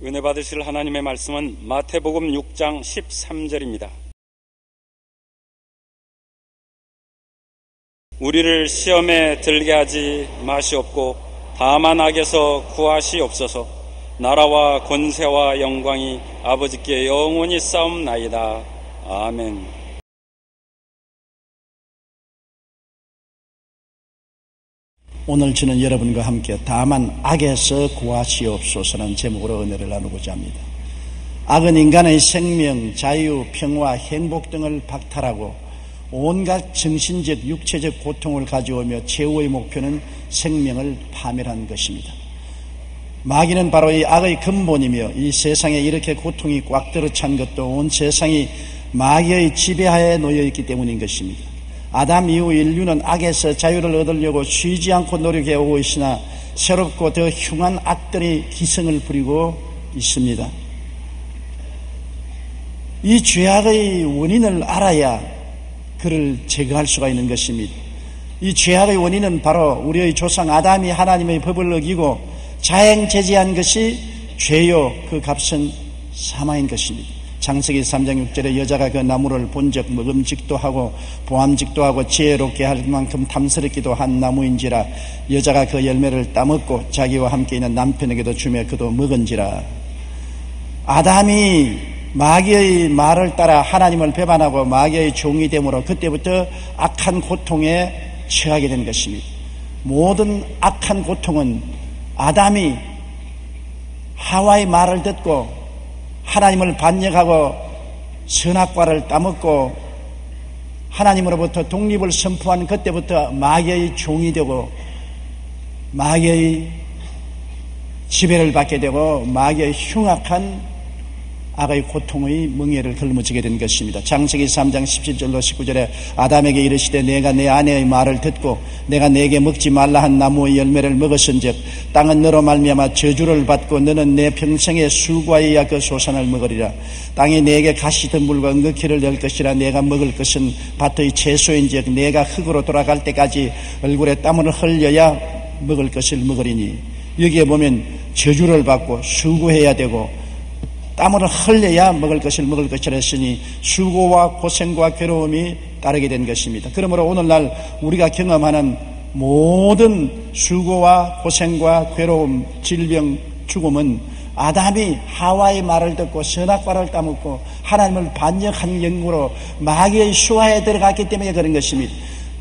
은혜 받으실 하나님의 말씀은 마태복음 6장 13절입니다. 우리를 시험에 들게 하지 마시옵고 다만 악에서 구하시옵소서. 나라와 권세와 영광이 아버지께 영원히 싸움나이다. 아멘. 오늘 저는 여러분과 함께 다만 악에서 구하시옵소서라는 제목으로 은혜를 나누고자 합니다. 악은 인간의 생명, 자유, 평화, 행복 등을 박탈하고 온갖 정신적, 육체적 고통을 가져오며 최후의 목표는 생명을 파멸하는 것입니다. 마귀는 바로 이 악의 근본이며 이 세상에 이렇게 고통이 꽉 들어찬 것도 온 세상이 마귀의 지배하에 놓여 있기 때문인 것입니다. 아담 이후 인류는 악에서 자유를 얻으려고 쉬지 않고 노력해오고 있으나 새롭고 더 흉한 악들이 기승을 부리고 있습니다. 이 죄악의 원인을 알아야 그를 제거할 수가 있는 것입니다. 이 죄악의 원인은 바로 우리의 조상 아담이 하나님의 법을 어기고 자행제지한 것이 죄요, 그 값은 사망인 것입니다. 창세기 3장 6절에 여자가 그 나무를 본즉 먹음직도 하고 보암직도 하고 지혜롭게 할 만큼 탐스럽기도 한 나무인지라 여자가 그 열매를 따먹고 자기와 함께 있는 남편에게도 주며 그도 먹은지라. 아담이 마귀의 말을 따라 하나님을 배반하고 마귀의 종이 되므로 그때부터 악한 고통에 처하게 된 것입니다. 모든 악한 고통은 아담이 하와의 말을 듣고 하나님을 반역하고 선악과를 따먹고 하나님으로부터 독립을 선포한 그때부터 마귀의 종이 되고 마귀의 지배를 받게 되고 마귀의 흉악한 악의 고통의 멍에를 걸머지게 된 것입니다. 창세기 3장 17절로 19절에 아담에게 이르시되 내가 내 아내의 말을 듣고 내가 내게 먹지 말라 한 나무의 열매를 먹었은즉 땅은 너로 말미암아 저주를 받고 너는 내 평생의 수고하여야 그 소산을 먹으리라. 땅이 내게 가시 덤불과 응급기를 낼 것이라. 내가 먹을 것은 밭의 채소인즉 내가 흙으로 돌아갈 때까지 얼굴에 땀을 흘려야 먹을 것을 먹으리니. 여기에 보면 저주를 받고 수고해야 되고 땀을 흘려야 먹을 것을 먹을 것이라 했으니 수고와 고생과 괴로움이 따르게 된 것입니다. 그러므로 오늘날 우리가 경험하는 모든 수고와 고생과 괴로움, 질병, 죽음은 아담이 하와의 말을 듣고 선악과를 따먹고 하나님을 반역한 영으로 마귀의 수하에 들어갔기 때문에 그런 것입니다.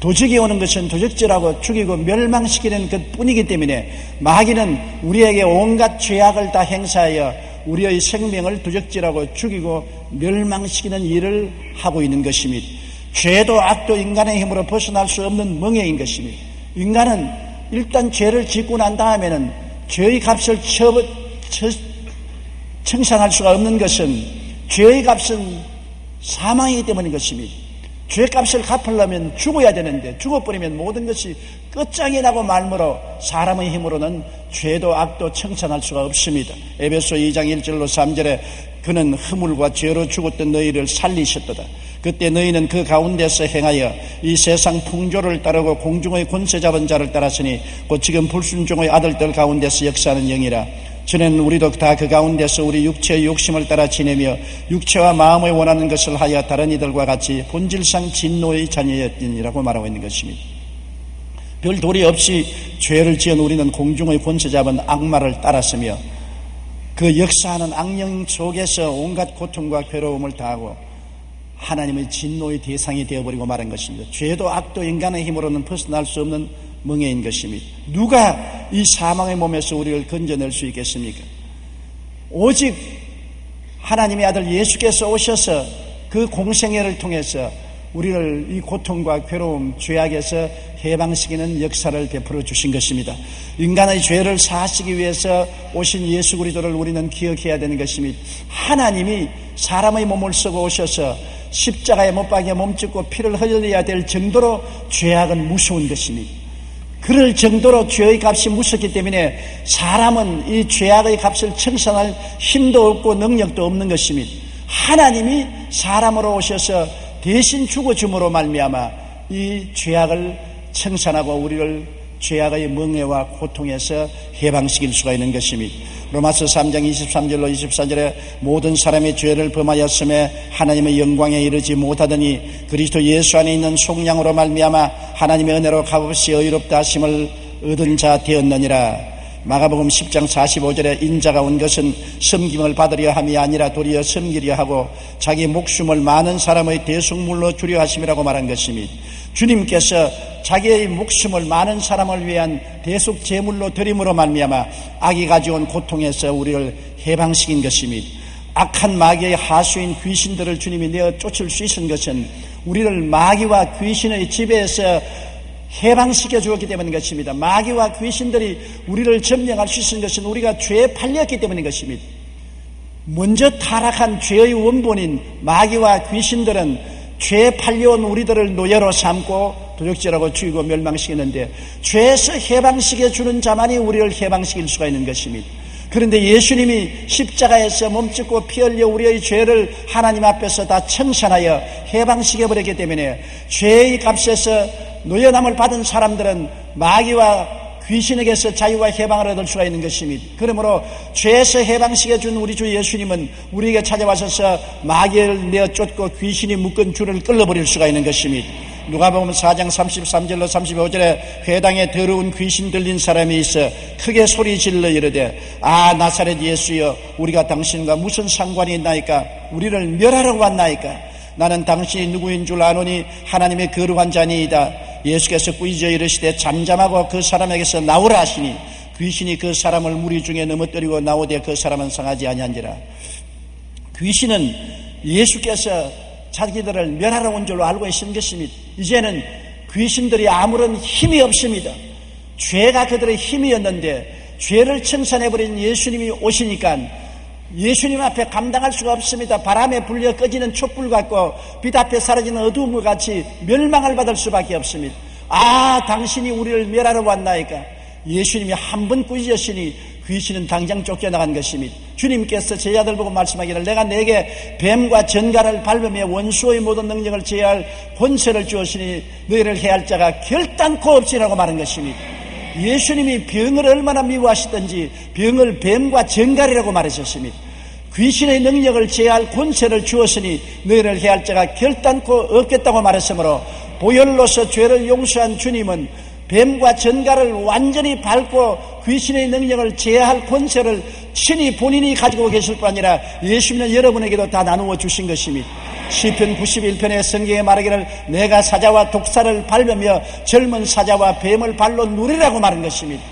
도적이 오는 것은 도적질하고 죽이고 멸망시키는 것 뿐이기 때문에 마귀는 우리에게 온갖 죄악을 다 행사하여 우리의 생명을 도적질하고 죽이고 멸망시키는 일을 하고 있는 것입니다. 죄도 악도 인간의 힘으로 벗어날 수 없는 멍에인 것입니다. 인간은 일단 죄를 짓고 난 다음에는 죄의 값을 청산할 수가 없는 것은 죄의 값은 사망이기 때문인 것입니다. 죄값을 갚으려면 죽어야 되는데 죽어버리면 모든 것이 끝장이 나고 말므로 사람의 힘으로는 죄도 악도 청산할 수가 없습니다. 에베소 2장 1절로 3절에 그는 허물과 죄로 죽었던 너희를 살리셨도다. 그때 너희는 그 가운데서 행하여 이 세상 풍조를 따르고 공중의 권세 잡은 자를 따랐으니 곧 지금 불순종의 아들들 가운데서 역사하는 영이라. 전에는 우리도 다 그 가운데서 우리 육체의 욕심을 따라 지내며 육체와 마음을 원하는 것을 하여 다른 이들과 같이 본질상 진노의 자녀였더니라고 말하고 있는 것입니다. 별 도리 없이 죄를 지은 우리는 공중의 권세 잡은 악마를 따랐으며 그 역사하는 악령 속에서 온갖 고통과 괴로움을 당하고 하나님의 진노의 대상이 되어버리고 말한 것입니다. 죄도 악도 인간의 힘으로는 벗어날 수 없는 멍에인 것입니다. 누가 이 사망의 몸에서 우리를 건져낼 수 있겠습니까? 오직 하나님의 아들 예수께서 오셔서 그 공생애를 통해서 우리를 이 고통과 괴로움, 죄악에서 해방시키는 역사를 베풀어 주신 것입니다. 인간의 죄를 사하시기 위해서 오신 예수 그리스도를 우리는 기억해야 되는 것입니다. 하나님이 사람의 몸을 쓰고 오셔서 십자가에 못 박여 몸짓고 피를 흘려야 될 정도로 죄악은 무서운 것입니다. 그럴 정도로 죄의 값이 무섭기 때문에 사람은 이 죄악의 값을 청산할 힘도 없고 능력도 없는 것입니다. 하나님이 사람으로 오셔서 대신 죽어줌으로 말미암아 이 죄악을 청산하고 우리를 죄악의 멍에와 고통에서 해방시킬 수가 있는 것입니다. 로마서 3장 23절로 24절에 모든 사람이 죄를 범하였음에 하나님의 영광에 이르지 못하더니 그리스도 예수 안에 있는 속량으로 말미암아 하나님의 은혜로 값없이 의롭다 하심을 얻은 자 되었느니라. 마가복음 10장 45절에 인자가 온 것은 섬김을 받으려 함이 아니라 도리어 섬기려 하고 자기 목숨을 많은 사람의 대속물로 주려 하심이라고 말한 것이니, 주님께서 자기의 목숨을 많은 사람을 위한 대속 제물로 드림으로 말미암아 악이 가져온 고통에서 우리를 해방시킨 것이니, 악한 마귀의 하수인 귀신들을 주님이 내어 쫓을 수 있는 것은 우리를 마귀와 귀신의 지배에서 해방시켜 주었기 때문인 것입니다. 마귀와 귀신들이 우리를 점령할 수 있는 것은 우리가 죄에 팔렸기 때문인 것입니다. 먼저 타락한 죄의 원본인 마귀와 귀신들은 죄에 팔려온 우리들을 노예로 삼고 도적질하고 죽이고 멸망시키는데, 죄에서 해방시켜 주는 자만이 우리를 해방시킬 수가 있는 것입니다. 그런데 예수님이 십자가에서 몸짓고 피 흘려 우리의 죄를 하나님 앞에서 다 청산하여 해방시켜버렸기 때문에 죄의 값에서 노예남을 받은 사람들은 마귀와 귀신에게서 자유와 해방을 얻을 수가 있는 것입니다. 그러므로 죄에서 해방시켜준 우리 주 예수님은 우리에게 찾아와셔서 마귀를 내어 쫓고 귀신이 묶은 줄을 끌어버릴 수가 있는 것입니다. 누가복음 4장 33절로 35절에 회당에 더러운 귀신 들린 사람이 있어 크게 소리 질러 이르되, 아 나사렛 예수여, 우리가 당신과 무슨 상관이 있나이까? 우리를 멸하러 왔나이까? 나는 당신이 누구인 줄 아노니 하나님의 거룩한 자니이다. 예수께서 꾸짖어 이르시되 잠잠하고 그 사람에게서 나오라 하시니 귀신이 그 사람을 무리 중에 넘어뜨리고 나오되 그 사람은 상하지 아니한지라. 귀신은 예수께서 자기들을 멸하러 온 줄로 알고 있는 것입니다. 이제는 귀신들이 아무런 힘이 없습니다. 죄가 그들의 힘이었는데 죄를 청산해버린 예수님이 오시니까 예수님 앞에 감당할 수가 없습니다. 바람에 불려 꺼지는 촛불 같고 빛 앞에 사라지는 어두움과 같이 멸망을 받을 수밖에 없습니다. 아 당신이 우리를 멸하러 왔나이까? 예수님이 한 번 꾸짖으시니 귀신은 당장 쫓겨나간 것입니다. 주님께서 제자들 보고 말씀하기를, 내가 내게 뱀과 전갈을 밟으며 원수의 모든 능력을 제어할 권세를 주었으니 너희를 해할 자가 결단코 없으라고 말한 것입니다. 예수님이 병을 얼마나 미워하시던지 병을 뱀과 전갈이라고 말하셨습니다. 귀신의 능력을 제어할 권세를 주었으니 너희를 해할 자가 결단코 없겠다고 말했으므로 보혈로서 죄를 용서한 주님은 뱀과 전갈을 완전히 밟고 귀신의 능력을 제어할 권세를 친히 본인이 가지고 계실 뿐 아니라 예수님은 여러분에게도 다 나누어 주신 것입니다. 시편 91편의 성경에 말하기를, 내가 사자와 독사를 밟으며 젊은 사자와 뱀을 발로 누리라고 말한 것입니다.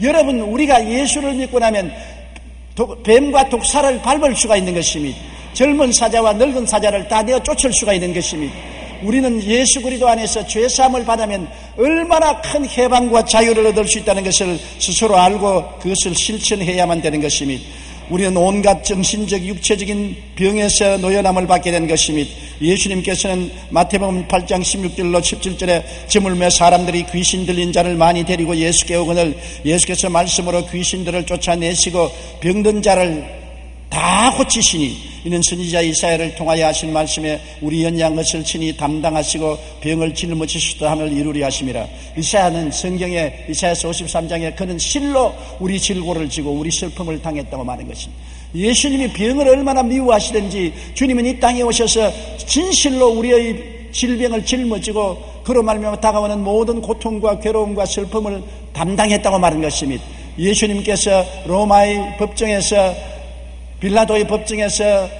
여러분, 우리가 예수를 믿고 나면 뱀과 독사를 밟을 수가 있는 것입니다. 젊은 사자와 늙은 사자를 다 내어 쫓을 수가 있는 것입니다. 우리는 예수 그리스도 안에서 죄사함을 받으면 얼마나 큰 해방과 자유를 얻을 수 있다는 것을 스스로 알고 그것을 실천해야만 되는 것입니다. 우리는 온갖 정신적 육체적인 병에서 노연함을 받게 된 것입니다. 예수님께서는 마태복음 8장 16절로 17절에 저물매 사람들이 귀신 들린 자를 많이 데리고 예수께 오거늘 예수께서 말씀으로 귀신들을 쫓아내시고 병든 자를 다 고치시니 이는 선지자 이사야를 통하여 하신 말씀에 우리 연양 것을 친히 담당하시고 병을 짊어지시다 함을 이루리 하심이라. 이사야는 성경에 이사야서 53장에 그는 실로 우리 질고를 지고 우리 슬픔을 당했다고 말한 것입니다. 예수님이 병을 얼마나 미워하시든지 주님은 이 땅에 오셔서 진실로 우리의 질병을 짊어지고 그로 말미암아 다가오는 모든 고통과 괴로움과 슬픔을 담당했다고 말한 것입니다. 예수님께서 로마의 법정에서 빌라도의 법정에서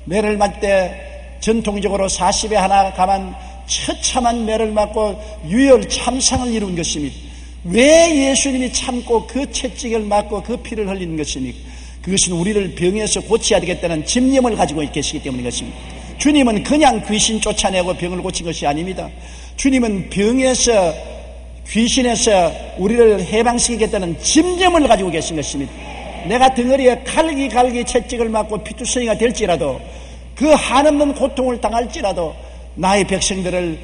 매를 맞을 때 전통적으로 40에 하나 가만 처참한 매를 맞고 유혈 참상을 이룬 것입니다. 왜 예수님이 참고 그 채찍을 맞고 그 피를 흘리는 것입니까? 그것은 우리를 병에서 고쳐야 되겠다는 집념을 가지고 계시기 때문인 것입니다. 주님은 그냥 귀신 쫓아내고 병을 고친 것이 아닙니다. 주님은 병에서 귀신에서 우리를 해방시키겠다는 집념을 가지고 계신 것입니다. 내가 덩어리에 갈기 채찍을 맞고 피투성이가 될지라도 그 한없는 고통을 당할지라도 나의 백성들을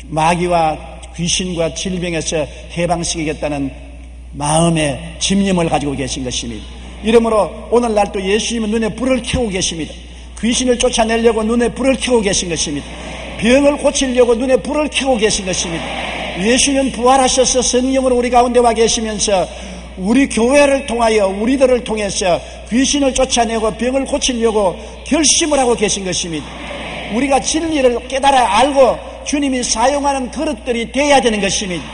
마귀와 귀신과 질병에서 해방시키겠다는 마음의 집념을 가지고 계신 것입니다. 이러므로 오늘날 또 예수님은 눈에 불을 켜고 계십니다. 귀신을 쫓아내려고 눈에 불을 켜고 계신 것입니다. 병을 고치려고 눈에 불을 켜고 계신 것입니다. 예수님은 부활하셔서 성령으로 우리 가운데 와 계시면서 우리 교회를 통하여 우리들을 통해서 귀신을 쫓아내고 병을 고치려고 결심을 하고 계신 것입니다. 우리가 진리를 깨달아 알고 주님이 사용하는 그릇들이 돼야 되는 것입니다.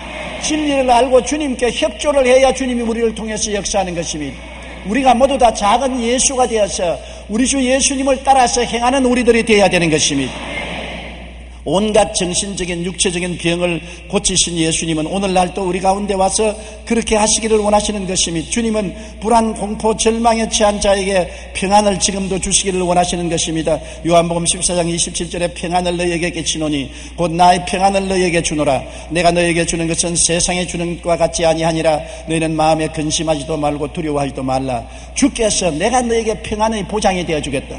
진리를 알고 주님께 협조를 해야 주님이 우리를 통해서 역사하는 것입니다. 우리가 모두 다 작은 예수가 되어서 우리 주 예수님을 따라서 행하는 우리들이 되어야 되는 것입니다. 온갖 정신적인 육체적인 병을 고치신 예수님은 오늘날 또 우리 가운데 와서 그렇게 하시기를 원하시는 것입니다. 주님은 불안, 공포, 절망에 처한 자에게 평안을 지금도 주시기를 원하시는 것입니다. 요한복음 14장 27절에 평안을 너희에게 끼치노니 곧 나의 평안을 너희에게 주노라. 내가 너희에게 주는 것은 세상에 주는 것과 같지 아니하니라. 너희는 마음에 근심하지도 말고 두려워하지도 말라. 주께서 내가 너희에게 평안의 보장이 되어주겠다.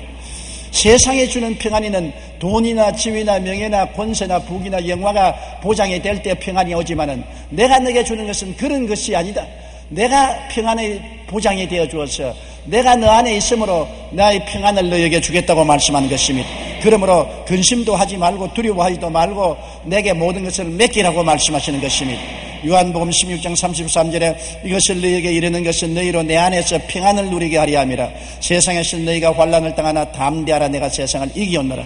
세상에 주는 평안이는 돈이나 지위나 명예나 권세나 부귀나 영화가 보장이 될 때 평안이 오지만은 내가 너에게 주는 것은 그런 것이 아니다. 내가 평안의 보장이 되어 주어서 내가 너 안에 있으므로 나의 평안을 너에게 주겠다고 말씀하는 것입니다. 그러므로 근심도 하지 말고 두려워하지도 말고 내게 모든 것을 맡기라고 말씀하시는 것입니다. 요한복음 16장 33절에 이것을 너희에게 이르는 것은 너희로 내 안에서 평안을 누리게 하려 함이라. 세상에서 너희가 환난을 당하나 담대하라. 내가 세상을 이기었노라.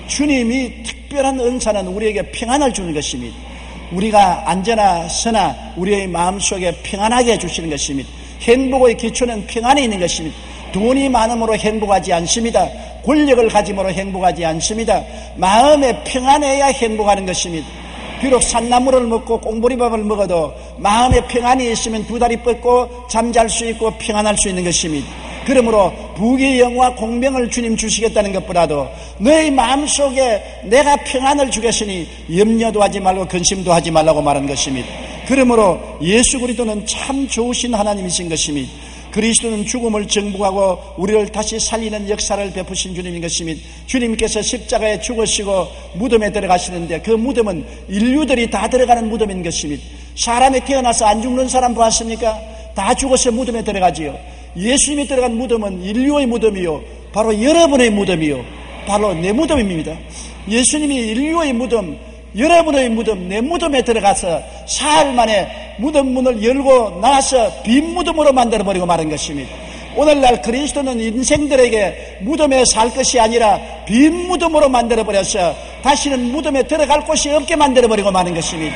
주님이 특별한 은사는 우리에게 평안을 주는 것입니다. 우리가 안전하 서나 우리의 마음속에 평안하게 해주시는 것입니다. 행복의 기초는 평안에 있는 것입니다. 돈이 많음으로 행복하지 않습니다. 권력을 가짐으로 행복하지 않습니다. 마음에 평안해야 행복하는 것입니다. 비록 산나물을 먹고 꽁보리밥을 먹어도 마음에 평안이 있으면 두 다리 뻗고 잠잘 수 있고 평안할 수 있는 것입니다. 그러므로 부귀 영화 공명을 주님 주시겠다는 것보다도 너의 마음속에 내가 평안을 주겠으니 염려도 하지 말고 근심도 하지 말라고 말한 것입니다. 그러므로 예수 그리스도는 참 좋으신 하나님이신 것입니다. 그리스도는 죽음을 정복하고 우리를 다시 살리는 역사를 베푸신 주님인 것입니다. 주님께서 십자가에 죽으시고 무덤에 들어가시는데 그 무덤은 인류들이 다 들어가는 무덤인 것입니다. 사람이 태어나서 안 죽는 사람 보았습니까? 다 죽어서 무덤에 들어가지요. 예수님이 들어간 무덤은 인류의 무덤이요, 바로 여러분의 무덤이요, 바로 내 무덤입니다. 예수님이 인류의 무덤, 여러분의 무덤, 내 무덤에 들어가서 사흘 만에 무덤 문을 열고 나와서 빈 무덤으로 만들어버리고 말한 것입니다. 오늘날 그리스도는 인생들에게 무덤에 살 것이 아니라 빈 무덤으로 만들어버려서 다시는 무덤에 들어갈 곳이 없게 만들어버리고 마는 것입니다.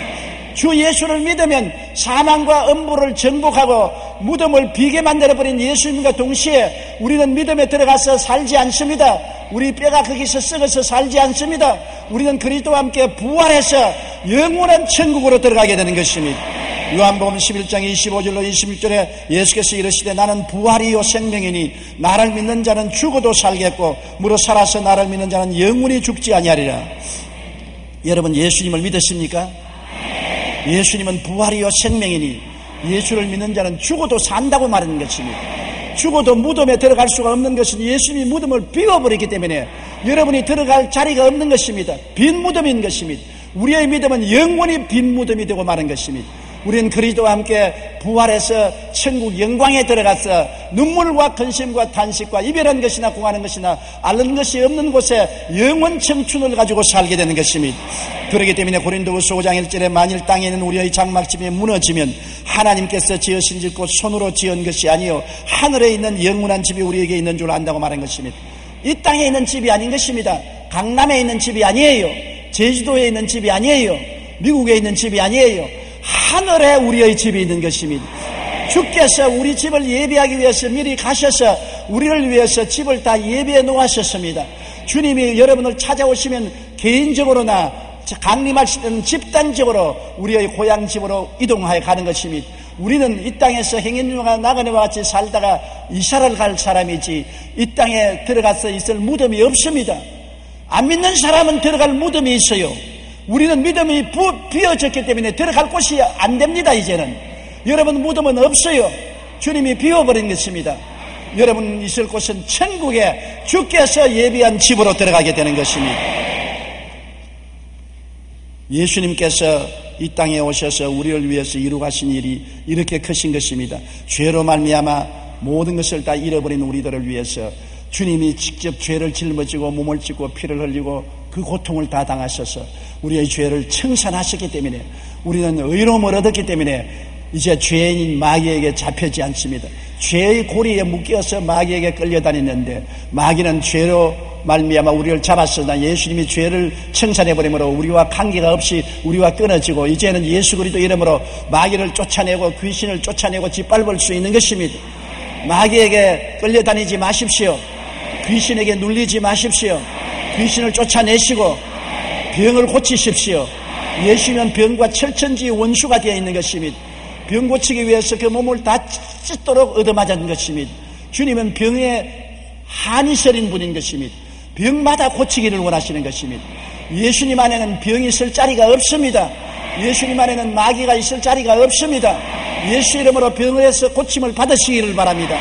주 예수를 믿으면 사망과 음부를 정복하고 무덤을 비게 만들어버린 예수님과 동시에 우리는 믿음에 들어가서 살지 않습니다. 우리 뼈가 거기서 썩어서 살지 않습니다. 우리는 그리스도와 함께 부활해서 영원한 천국으로 들어가게 되는 것입니다. 요한복음 11장 25절로 26절에 예수께서 이르시되 나는 부활이요 생명이니 나를 믿는 자는 죽어도 살겠고 무릇 살아서 나를 믿는 자는 영원히 죽지 아니하리라. 여러분 예수님을 믿으십니까? 예수님은 부활이요 생명이니 예수를 믿는 자는 죽어도 산다고 말하는 것입니다. 죽어도 무덤에 들어갈 수가 없는 것은 예수님이 무덤을 비워버리기 때문에 여러분이 들어갈 자리가 없는 것입니다. 빈 무덤인 것입니다. 우리의 믿음은 영원히 빈 무덤이 되고 마는 것입니다. 우리는 그리스도와 함께 부활해서 천국 영광에 들어가서 눈물과 근심과 탄식과 이별한 것이나 공하는 것이나 앓는 것이 없는 곳에 영원 청춘을 가지고 살게 되는 것입니다. 그렇기 때문에 고린도후서 5장 1절에 만일 땅에 있는 우리의 장막집이 무너지면 하나님께서 지으신 집 곧 손으로 지은 것이 아니요 하늘에 있는 영원한 집이 우리에게 있는 줄 안다고 말한 것입니다. 이 땅에 있는 집이 아닌 것입니다. 강남에 있는 집이 아니에요. 제주도에 있는 집이 아니에요. 미국에 있는 집이 아니에요. 하늘에 우리의 집이 있는 것입니다. 주께서 우리 집을 예비하기 위해서 미리 가셔서 우리를 위해서 집을 다 예비해 놓으셨습니다. 주님이 여러분을 찾아오시면 개인적으로나 강림하실 때는 집단적으로 우리의 고향 집으로 이동하여 가는 것입니다. 우리는 이 땅에서 행인류가 나그네와 같이 살다가 이사를 갈 사람이지 이 땅에 들어가서 있을 무덤이 없습니다. 안 믿는 사람은 들어갈 무덤이 있어요. 우리는 믿음이 비어졌기 때문에 들어갈 곳이 안 됩니다. 이제는 여러분 무덤은 없어요. 주님이 비워버린 것입니다. 여러분 있을 곳은 천국에 주께서 예비한 집으로 들어가게 되는 것입니다. 예수님께서 이 땅에 오셔서 우리를 위해서 이루가신 일이 이렇게 크신 것입니다. 죄로 말미암아 모든 것을 다 잃어버린 우리들을 위해서 주님이 직접 죄를 짊어지고 몸을 찢고 피를 흘리고 그 고통을 다 당하셔서 우리의 죄를 청산하셨기 때문에 우리는 의로움을 얻었기 때문에 이제 죄인인 마귀에게 잡히지 않습니다. 죄의 고리에 묶여서 마귀에게 끌려다녔는데 마귀는 죄로 말미암아 우리를 잡았으나 예수님이 죄를 청산해버림으로 우리와 관계가 없이 우리와 끊어지고 이제는 예수 그리스도 이름으로 마귀를 쫓아내고 귀신을 쫓아내고 짓밟을 수 있는 것입니다. 마귀에게 끌려다니지 마십시오. 귀신에게 눌리지 마십시오. 귀신을 쫓아내시고 병을 고치십시오. 예수는 병과 철천지 원수가 되어 있는 것입니다. 병 고치기 위해서 그 몸을 다 찢도록 얻어맞은 것입니다. 주님은 병에 한이 서린 분인 것입니다. 병마다 고치기를 원하시는 것입니다. 예수님 안에는 병이 있을 자리가 없습니다. 예수님 안에는 마귀가 있을 자리가 없습니다. 예수 이름으로 병을 해서 고침을 받으시기를 바랍니다.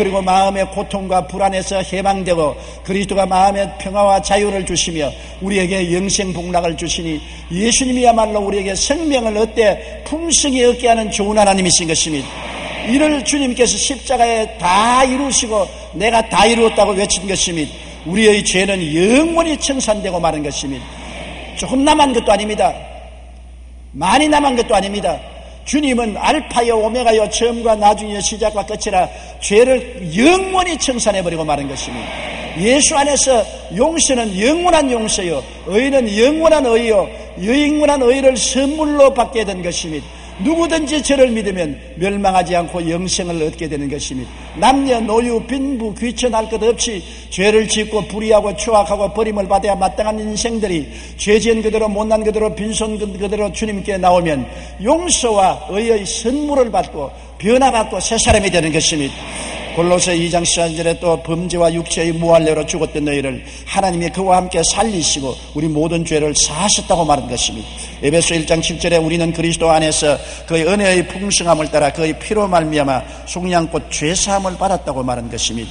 그리고 마음의 고통과 불안에서 해방되고 그리스도가 마음의 평화와 자유를 주시며 우리에게 영생복락을 주시니 예수님이야말로 우리에게 생명을 얻되 풍성히 얻게 하는 좋은 하나님이신 것입니다. 이를 주님께서 십자가에 다 이루시고 내가 다 이루었다고 외친 것입니다. 우리의 죄는 영원히 청산되고 마는 것입니다. 조금 남은 것도 아닙니다. 많이 남은 것도 아닙니다. 주님은 알파여 오메가여 처음과 나중이여 시작과 끝이라 죄를 영원히 청산해버리고 마는 것입니다. 예수 안에서 용서는 영원한 용서요 의는 영원한 의요 영원한 의를 선물로 받게 된 것입니다. 누구든지 저를 믿으면 멸망하지 않고 영생을 얻게 되는 것입니다. 남녀 노유 빈부 귀천할 것 없이 죄를 짓고 불의하고 추악하고 버림을 받아야 마땅한 인생들이 죄지은 그대로 못난 그대로 빈손 그대로 주님께 나오면 용서와 의의 선물을 받고 변화받고 새 사람이 되는 것입니다. 골로새 2장 14절에 또 범죄와 육체의 무할례로 죽었던 너희를 하나님이 그와 함께 살리시고 우리 모든 죄를 사하셨다고 말한 것입니다. 에베소 1장 7절에 우리는 그리스도 안에서 그의 은혜의 풍성함을 따라 그의 피로 말미암아 속량꽃 죄사함을 받았다고 말한 것입니다.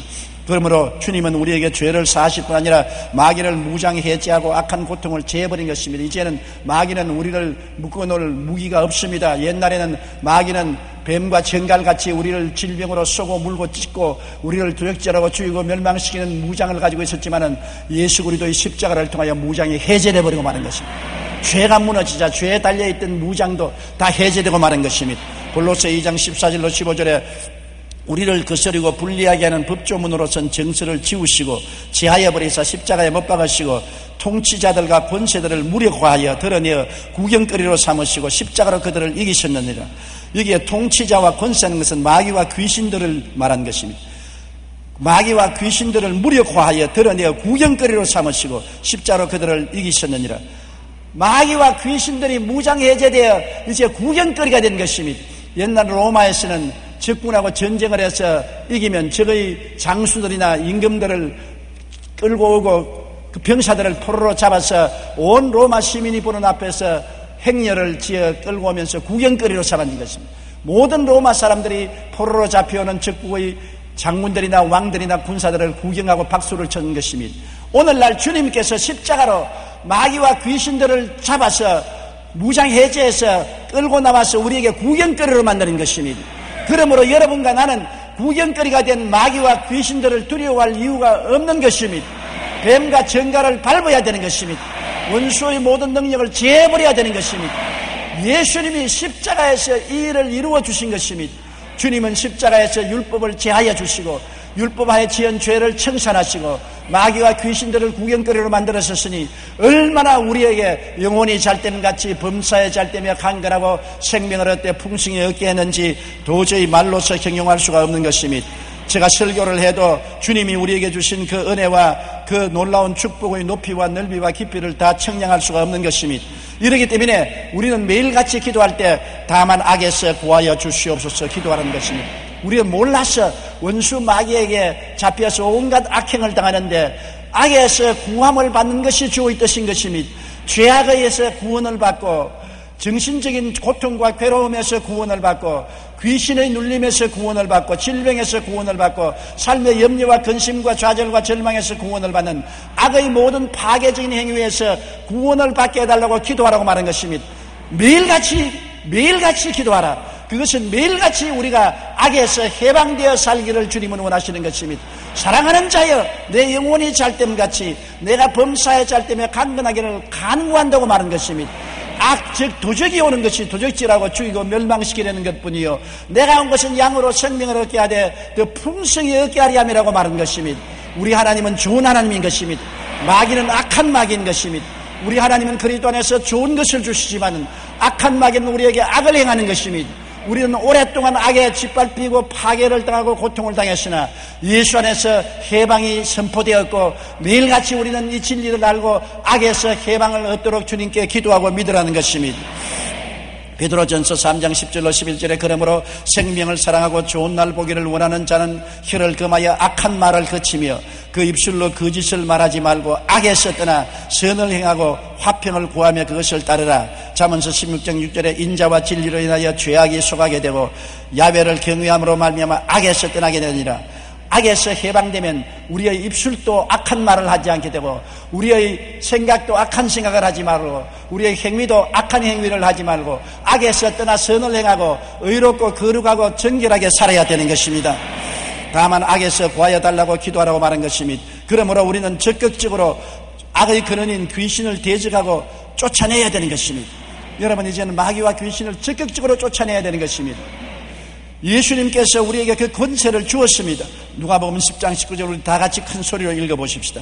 그러므로 주님은 우리에게 죄를 사하실 뿐 아니라 마귀를 무장해제하고 악한 고통을 제해버린 것입니다. 이제는 마귀는 우리를 묶어놓을 무기가 없습니다. 옛날에는 마귀는 뱀과 정갈같이 우리를 질병으로 쏘고 물고 찢고 우리를 도역질하고 죽이고 멸망시키는 무장을 가지고 있었지만은 예수 그리스도의 십자가를 통하여 무장이 해제되어버리고 마는 것입니다. 죄가 무너지자 죄에 달려있던 무장도 다 해제되고 마는 것입니다. 골로새 2장 14절로 15절에 우리를 거스리고 불리하게 하는 법조문으로선 정서를 지우시고 제하여 버리사 십자가에 못 박으시고 통치자들과 권세들을 무력화하여 드러내어 구경거리로 삼으시고 십자가로 그들을 이기셨느니라. 여기에 통치자와 권세하는 것은 마귀와 귀신들을 말한 것입니다. 마귀와 귀신들을 무력화하여 드러내어 구경거리로 삼으시고 십자가로 그들을 이기셨느니라. 마귀와 귀신들이 무장해제되어 이제 구경거리가 된 것입니다. 옛날 로마에서는 적군하고 전쟁을 해서 이기면 적의 장수들이나 임금들을 끌고 오고 그 병사들을 포로로 잡아서 온 로마 시민이 보는 앞에서 행렬을 지어 끌고 오면서 구경거리로 삼은 것입니다. 모든 로마 사람들이 포로로 잡혀오는 적국의 장군들이나 왕들이나 군사들을 구경하고 박수를 쳤는 것입니다. 오늘날 주님께서 십자가로 마귀와 귀신들을 잡아서 무장해제해서 끌고 나와서 우리에게 구경거리로 만드는 것입니다. 그러므로 여러분과 나는 구경거리가 된 마귀와 귀신들을 두려워할 이유가 없는 것입니다. 뱀과 정갈을 밟아야 되는 것입니다. 원수의 모든 능력을 제해버려야 되는 것입니다. 예수님이 십자가에서 이 일을 이루어 주신 것입니다. 주님은 십자가에서 율법을 제하여 주시고 율법하에 지은 죄를 청산하시고 마귀와 귀신들을 구경거리로 만들었으니 얼마나 우리에게 영혼이 잘됨같이 범사에 잘되며 강건하고 생명을 얻되 풍성히 얻게 했는지 도저히 말로서 형용할 수가 없는 것입니다. 제가 설교를 해도 주님이 우리에게 주신 그 은혜와 그 놀라운 축복의 높이와 넓이와 깊이를 다 청량할 수가 없는 것입니다. 이러기 때문에 우리는 매일같이 기도할 때 다만 악에서 구하여 주시옵소서 기도하는 것입니다. 우리는 몰라서 원수 마귀에게 잡혀서 온갖 악행을 당하는데 악에서 구함을 받는 것이 주의 뜻인 것입니다. 죄악에서 구원을 받고 정신적인 고통과 괴로움에서 구원을 받고 귀신의 눌림에서 구원을 받고 질병에서 구원을 받고 삶의 염려와 근심과 좌절과 절망에서 구원을 받는 악의 모든 파괴적인 행위에서 구원을 받게 해달라고 기도하라고 말한 것입니다. 매일같이 기도하라. 그것은 매일같이 우리가 악에서 해방되어 살기를 주님은 원하시는 것입니다. 사랑하는 자여 내 영혼이 잘됨같이 내가 범사에 잘되며 강건하기를 간구한다고 말한 것입니다. 악, 즉 도적이 오는 것이 도적질하고 죽이고 멸망시키려는 것뿐이요 내가 온 것은 양으로 생명을 얻게 하되 더 풍성히 얻게 하리 함이라고 말한 것입니다. 우리 하나님은 좋은 하나님인 것입니다. 마귀는 악한 마귀인 것입니다. 우리 하나님은 그리스도 안에서 좋은 것을 주시지만 악한 마귀는 우리에게 악을 행하는 것입니다. 우리는 오랫동안 악에 짓밟히고 파괴를 당하고 고통을 당했으나 예수 안에서 해방이 선포되었고 매일같이 우리는 이 진리를 알고 악에서 해방을 얻도록 주님께 기도하고 믿으라는 것입니다. 베드로전서 3장 10절로 11절에 그러므로 생명을 사랑하고 좋은 날 보기를 원하는 자는 혀를 금하여 악한 말을 그치며 그 입술로 거짓을 말하지 말고 악에서 떠나 선을 행하고 화평을 구하며 그것을 따르라. 잠언서 16장 6절에 인자와 진리로 인하여 죄악이 속하게 되고 야훼를 경외함으로 말미암아 악에서 떠나게 되니라. 악에서 해방되면 우리의 입술도 악한 말을 하지 않게 되고 우리의 생각도 악한 생각을 하지 말고 우리의 행위도 악한 행위를 하지 말고 악에서 떠나 선을 행하고 의롭고 거룩하고 정결하게 살아야 되는 것입니다. 다만 악에서 구하여 달라고 기도하라고 말한 것입니다. 그러므로 우리는 적극적으로 악의 근원인 귀신을 대적하고 쫓아내야 되는 것입니다. 여러분, 이제는 마귀와 귀신을 적극적으로 쫓아내야 되는 것입니다. 예수님께서 우리에게 그 권세를 주었습니다. 누가복음 10장 19절 우리 다 같이 큰 소리로 읽어보십시다.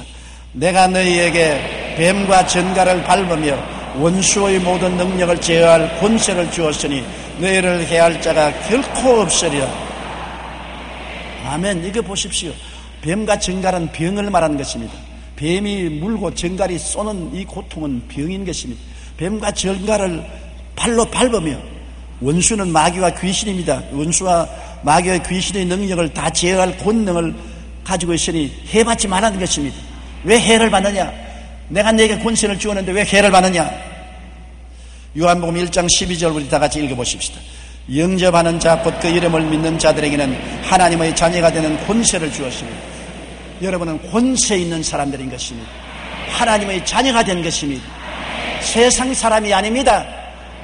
내가 너희에게 뱀과 전갈을 밟으며 원수의 모든 능력을 제어할 권세를 주었으니 너희를 해할 자가 결코 없으리라. 아멘. 이거 보십시오. 뱀과 전갈은 병을 말하는 것입니다. 뱀이 물고 전갈이 쏘는 이 고통은 병인 것입니다. 뱀과 전갈을 발로 밟으며 원수는 마귀와 귀신입니다. 원수와 마귀와 귀신의 능력을 다 제어할 권능을 가지고 있으니 해받지 말라는 것입니다. 왜 해를 받느냐? 내가 내게 권세를 주었는데 왜 해를 받느냐? 요한복음 1장 12절 우리 다 같이 읽어보십시다. 영접하는 자 곧 그 이름을 믿는 자들에게는 하나님의 자녀가 되는 권세를 주었습니다. 여러분은 권세 있는 사람들인 것입니다. 하나님의 자녀가 된 것입니다. 세상 사람이 아닙니다.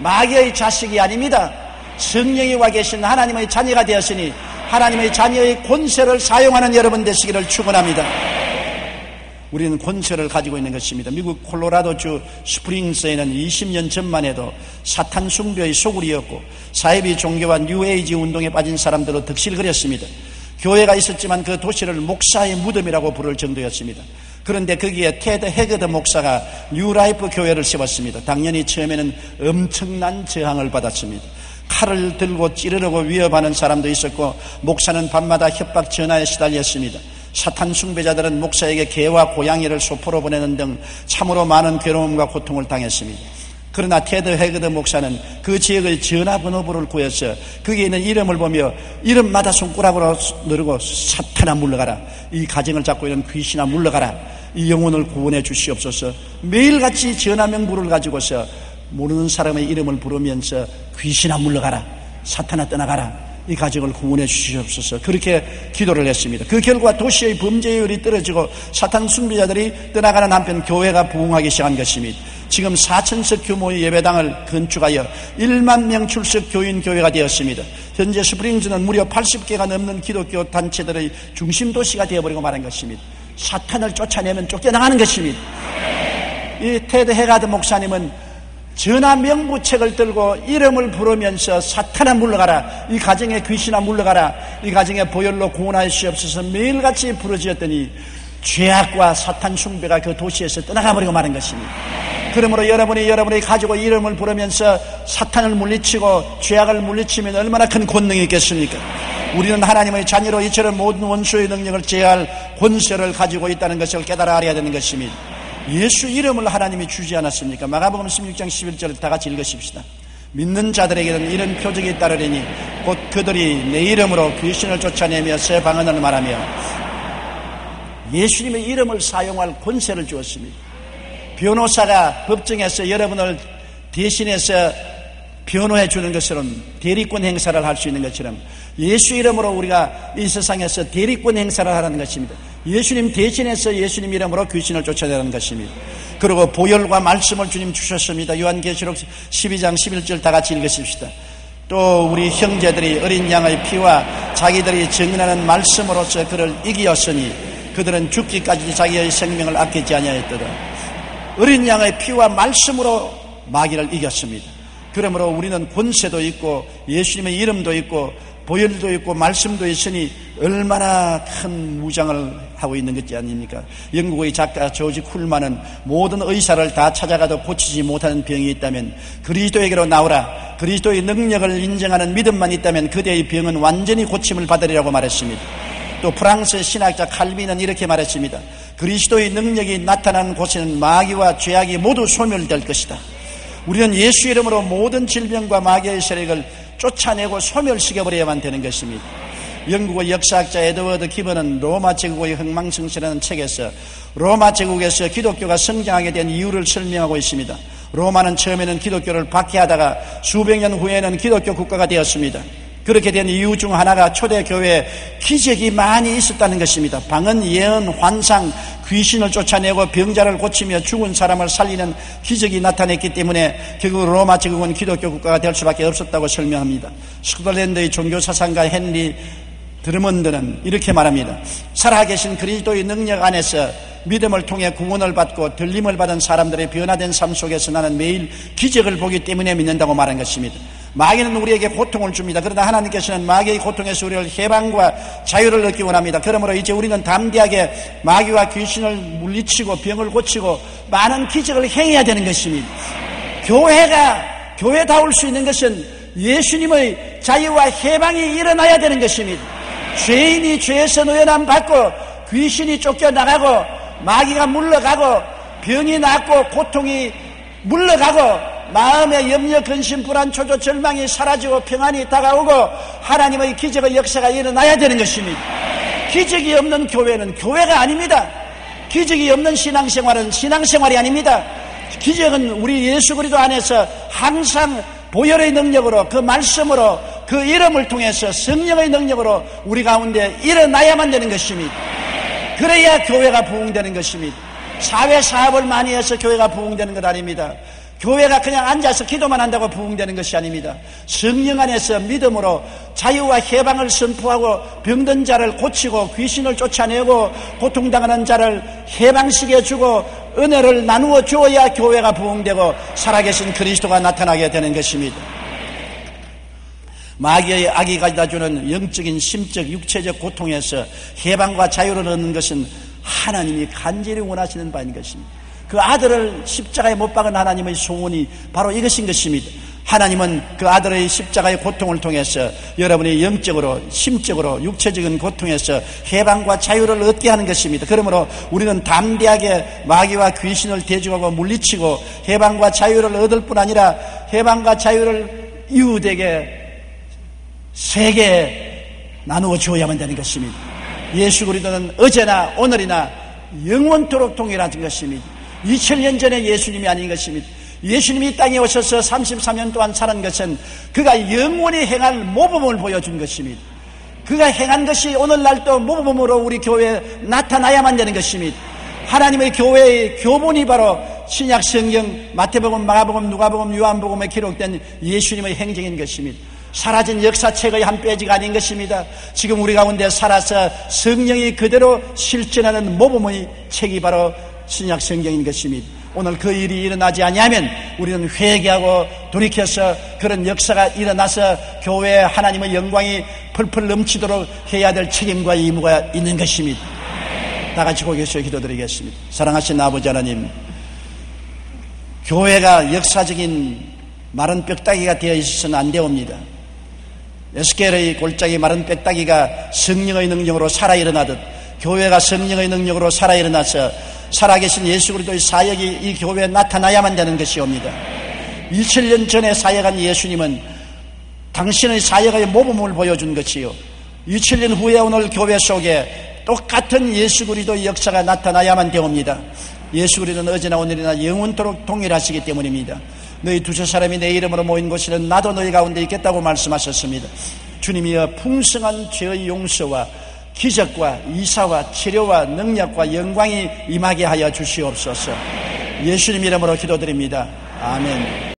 마귀의 자식이 아닙니다. 성령이 와 계신 하나님의 자녀가 되었으니 하나님의 자녀의 권세를 사용하는 여러분 되시기를 축원합니다. 우리는 권세를 가지고 있는 것입니다. 미국 콜로라도주 스프링스에는 20년 전만 해도 사탄 숭배의 소굴이었고 사이비 종교와 뉴에이지 운동에 빠진 사람들로 득실거렸습니다. 교회가 있었지만 그 도시를 목사의 무덤이라고 부를 정도였습니다. 그런데 거기에 테드 해거드 목사가 뉴라이프 교회를 세웠습니다. 당연히 처음에는 엄청난 저항을 받았습니다. 칼을 들고 찌르려고 위협하는 사람도 있었고 목사는 밤마다 협박 전화에 시달렸습니다. 사탄 숭배자들은 목사에게 개와 고양이를 소포로 보내는 등 참으로 많은 괴로움과 고통을 당했습니다. 그러나 테드 해거드 목사는 그 지역의 전화번호부를 구해서 거기에 있는 이름을 보며 이름마다 손가락으로 누르고 사탄아 물러가라, 이 가정을 잡고 있는 귀신아 물러가라, 이 영혼을 구원해 주시옵소서. 매일같이 전화명부를 가지고서 모르는 사람의 이름을 부르면서 귀신아 물러가라, 사탄아 떠나가라, 이 가정을 구원해 주시옵소서. 그렇게 기도를 했습니다. 그 결과 도시의 범죄율이 떨어지고 사탄 숭배자들이 떠나가는 한편 교회가 부흥하기 시작한 것입니다. 지금 4,000석 규모의 예배당을 건축하여 1만 명 출석 교인 교회가 되었습니다. 현재 스프링즈는 무려 80개가 넘는 기독교 단체들의 중심 도시가 되어버리고 말한 것입니다. 사탄을 쫓아내면 쫓겨나가는 것입니다. 이 테드 해가드 목사님은 전화 명부책을 들고 이름을 부르면서 사탄아 물러가라, 이 가정에 귀신아 물러가라, 이 가정에 보혈로 구원하여 주시옵소서 매일같이 부르짖었더니 죄악과 사탄 숭배가 그 도시에서 떠나가버리고 마는 것입니다. 그러므로 여러분이 가지고 이름을 부르면서 사탄을 물리치고 죄악을 물리치면 얼마나 큰 권능이 있겠습니까? 우리는 하나님의 자녀로 이처럼 모든 원수의 능력을 제어할 권세를 가지고 있다는 것을 깨달아 알아야 되는 것입니다. 예수 이름을 하나님이 주지 않았습니까? 마가복음 16장 11절을 다 같이 읽으십시다. 믿는 자들에게는 이런 표적이 따르리니 곧 그들이 내 이름으로 귀신을 쫓아내며 새 방언을 말하며. 예수님의 이름을 사용할 권세를 주었습니다. 변호사가 법정에서 여러분을 대신해서 변호해 주는 것처럼 대리권 행사를 할 수 있는 것처럼 예수 이름으로 우리가 이 세상에서 대리권 행사를 하라는 것입니다. 예수님 대신해서 예수님 이름으로 귀신을 쫓아내라는 것입니다. 그리고 보혈과 말씀을 주님 주셨습니다. 요한계시록 12장 11절 다 같이 읽으십시다. 또 우리 형제들이 어린 양의 피와 자기들이 증인하는 말씀으로서 그를 이기었으니 그들은 죽기까지 자기의 생명을 아끼지 아니하였도다. 어린 양의 피와 말씀으로 마귀를 이겼습니다. 그러므로 우리는 권세도 있고 예수님의 이름도 있고 보혈도 있고 말씀도 있으니 얼마나 큰 무장을 하고 있는 것이 아닙니까? 영국의 작가 조지 쿨만은 모든 의사를 다 찾아가도 고치지 못하는 병이 있다면 그리스도에게로 나오라. 그리스도의 능력을 인정하는 믿음만 있다면 그대의 병은 완전히 고침을 받으리라고 말했습니다. 또 프랑스 신학자 칼빈은 이렇게 말했습니다. 그리스도의 능력이 나타나는 곳에는 마귀와 죄악이 모두 소멸될 것이다. 우리는 예수 이름으로 모든 질병과 마귀의 세력을 쫓아내고 소멸시켜버려야만 되는 것입니다. 영국의 역사학자 에드워드 기번은 로마 제국의 흥망성쇠라는 책에서 로마 제국에서 기독교가 성장하게 된 이유를 설명하고 있습니다. 로마는 처음에는 기독교를 박해하다가 수백 년 후에는 기독교 국가가 되었습니다. 그렇게 된 이유 중 하나가 초대교회에 기적이 많이 있었다는 것입니다. 방언, 예언, 환상, 귀신을 쫓아내고 병자를 고치며 죽은 사람을 살리는 기적이 나타냈기 때문에 결국 로마 제국은 기독교 국가가 될 수밖에 없었다고 설명합니다. 스코틀랜드의 종교사상가 헨리 드르먼드는 이렇게 말합니다. 살아계신 그리스도의 능력 안에서 믿음을 통해 구원을 받고 들림을 받은 사람들의 변화된 삶 속에서 나는 매일 기적을 보기 때문에 믿는다고 말한 것입니다. 마귀는 우리에게 고통을 줍니다. 그러나 하나님께서는 마귀의 고통에서 우리를 해방과 자유를 얻기 원합니다. 그러므로 이제 우리는 담대하게 마귀와 귀신을 물리치고 병을 고치고 많은 기적을 행해야 되는 것입니다. 교회다울 수 있는 것은 예수님의 자유와 해방이 일어나야 되는 것입니다. 죄인이 죄에서 노연함 받고 귀신이 쫓겨나가고 마귀가 물러가고 병이 낫고 고통이 물러가고 마음의 염려, 근심, 불안, 초조, 절망이 사라지고 평안이 다가오고 하나님의 기적의 역사가 일어나야 되는 것입니다. 기적이 없는 교회는 교회가 아닙니다. 기적이 없는 신앙생활은 신앙생활이 아닙니다. 기적은 우리 예수 그리스도 안에서 항상 보혈의 능력으로 그 말씀으로 그 이름을 통해서 성령의 능력으로 우리 가운데 일어나야만 되는 것입니다. 그래야 교회가 부흥되는 것입니다. 사회 사업을 많이 해서 교회가 부흥되는 것 아닙니다. 교회가 그냥 앉아서 기도만 한다고 부흥되는 것이 아닙니다. 성령 안에서 믿음으로 자유와 해방을 선포하고 병든 자를 고치고 귀신을 쫓아내고 고통당하는 자를 해방시켜주고 은혜를 나누어 주어야 교회가 부흥되고 살아계신 그리스도가 나타나게 되는 것입니다. 마귀의 악이 가져다주는 영적인 심적 육체적 고통에서 해방과 자유를 얻는 것은 하나님이 간절히 원하시는 바인 것입니다. 그 아들을 십자가에 못 박은 하나님의 소원이 바로 이것인 것입니다. 하나님은 그 아들의 십자가의 고통을 통해서 여러분이 영적으로 심적으로 육체적인 고통에서 해방과 자유를 얻게 하는 것입니다. 그러므로 우리는 담대하게 마귀와 귀신을 대적하고 물리치고 해방과 자유를 얻을 뿐 아니라 해방과 자유를 이웃에게 세계에 나누어 주어야만 되는 것입니다. 예수 그리스도는 어제나 오늘이나 영원토록 동일하신 것입니다. 2000년 전에 예수님이 아닌 것입니다. 예수님이 이 땅에 오셔서 33년 동안 사는 것은 그가 영원히 행할 모범을 보여준 것입니다. 그가 행한 것이 오늘날도 모범으로 우리 교회에 나타나야만 되는 것입니다. 하나님의 교회의 교본이 바로 신약 성경 마태복음, 마가복음, 누가복음, 요한복음에 기록된 예수님의 행적인 것입니다. 사라진 역사책의 한 페이지가 아닌 것입니다. 지금 우리 가운데 살아서 성령이 그대로 실천하는 모범의 책이 바로 신약 성경인 것입니다. 오늘 그 일이 일어나지 아니하면 우리는 회개하고 돌이켜서 그런 역사가 일어나서 교회에 하나님의 영광이 펄펄 넘치도록 해야 될 책임과 의무가 있는 것입니다. 다 같이 고개서 기도드리겠습니다. 사랑하신 아버지 하나님, 교회가 역사적인 마른 뼈다귀가 되어 있어서는 안 되옵니다. 에스겔의 골짜기 마른 뼈다귀가 성령의 능력으로 살아 일어나듯 교회가 성령의 능력으로 살아 일어나서 살아계신 예수 그리스도의 사역이 이 교회에 나타나야만 되는 것이옵니다. 2000년 전에 사역한 예수님은 당신의 사역의 모범을 보여준 것이요, 2000년 후에 오늘 교회 속에 똑같은 예수 그리스도의 역사가 나타나야만 되옵니다. 예수 그리스도는 어제나 오늘이나 영원토록 동일하시기 때문입니다. 너희 두세 사람이 내 이름으로 모인 곳에는 나도 너희 가운데 있겠다고 말씀하셨습니다. 주님이여, 풍성한 죄의 용서와 기적과 이사와 치료와 능력과 영광이 임하게 하여 주시옵소서. 예수님 이름으로 기도드립니다. 아멘.